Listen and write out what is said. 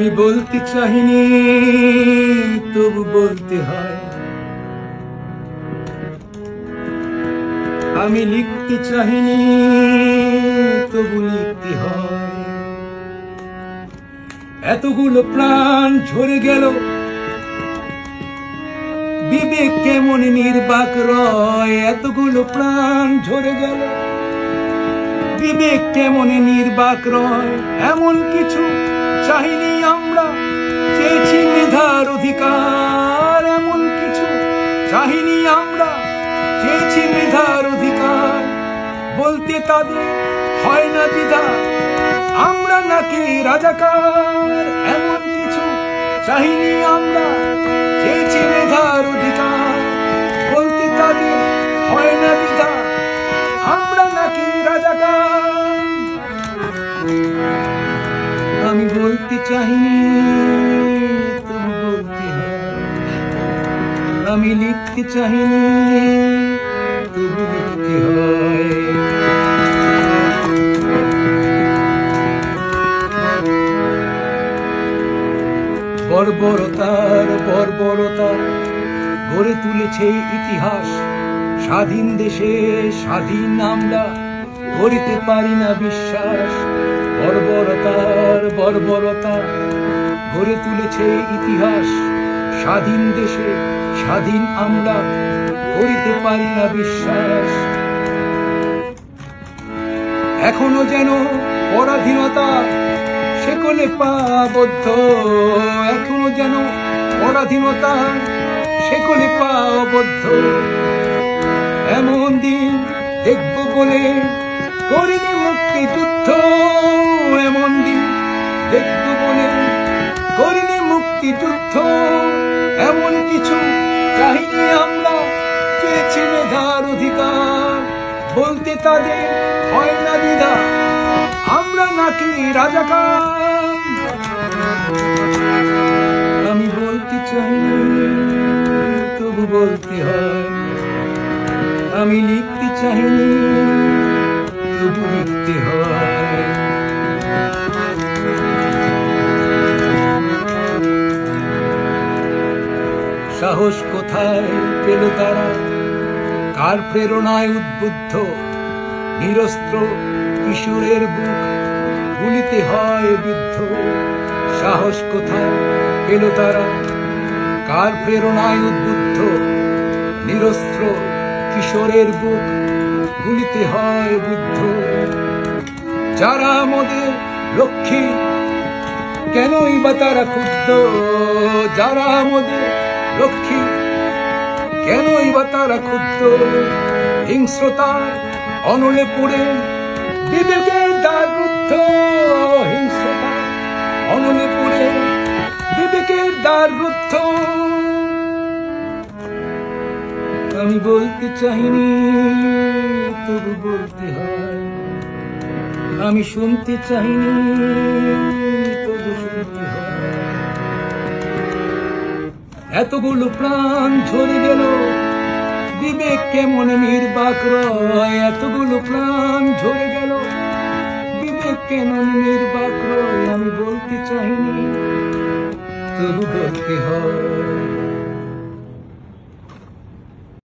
আমি বলতে চাইনি তবু বলতে হয়, আমি লিখতে চাইনি তবু লিখতে হয়। এতগুলো প্রাণ ঝরে গেল, বিবেক কেমন নির্বাক রয়। এতগুলো প্রাণ ঝরে গেল, বিবেক কেমন নির্বাক রয়। এমন কিছু চাইনি আমরা, চেয়েছি মেধার অধিকার। এমন কিছু চাইনি আমরা, চেয়েছি মেধার অধিকার। বলতে তাদের হয় না দ্বিধা, আমরা নাকি রাজাকার। এমন কিছু চাইনি আমরা, চেয়েছি মেধার অধিকার। বলতে তাদের হয় না দ্বিধা, আমরা নাকি রাজাকার। আমি বলতে চাইনি তুমি বলতে হয়, আমি লিখতে চাইনি তবু লিখতে হয়। বর্বরতার বর্বরতা গড়ে তুলেছে ইতিহাস। স্বাধীন দেশে স্বাধীন আমরা গড়িতে পারি না বিশ্বাস। বর্বরতার বর্বরতা গড়ে তুলেছে ইতিহাস। স্বাধীন দেশে স্বাধীন আমরা গড়িতে পারি না বিশ্বাস। এখনো যেন পরাধীনতা শেকলে পাবদ্ধ। এখনো যেন পরাধীনতা শেকলে পাবদ্ধ। এমন দিন দেখব বলে করিনি মুক্তিযুদ্ধ। এমন দিন দেখব বলে করিনি মুক্তিযুদ্ধ। এমন কিছু চাইনি আমরা, চেয়েছি মেধার অধিকার। বলতে তাদের হয় না দ্বিধা, আমরা নাকি রাজাকার। আমি বলতে চাইনি তবু বলতে হয়, আমি লিখতে চাইনি তবু লিখতে হয়। সাহস কোথায় পেল তারা, কার প্রেরণায় উদ্বুদ্ধ? নিরস্ত্র কিশোরের বুক গুলিতে হয় বিদ্ধ। সাহস কোথায় পেল তারা, কার প্রেরণায় উদ্বুদ্ধ? নিরস্ত্র কিশোরের বুক গুলিতে হয় বিদ্ধ। যারা আমাদের লক্ষ্মী কেনই বা তারা ক্ষুব্ধ? যারা আমাদের লক্ষ্মী কেনই বা তারা ক্ষুব্ধ? হিংস্রতার অনলে পড়ে বিবেকের দ্বার রুদ্ধ। হিংস্রতা অনলে পড়ে বিবেকের দ্বার রুদ্ধ। আমি বলতে চাইনি তবু বলতে হয়, আমি শুনতে চাইনি তবু শুনতে হয়। এতগুলো প্রাণ ঝরে গেল, বিবেক কেমন নির্বাক রয়। এতগুলো প্রাণ ঝরে গেল, বিবেক কেমন নির্বাক রয়। আমি বলতে চাইনি তবু বলতে হয়।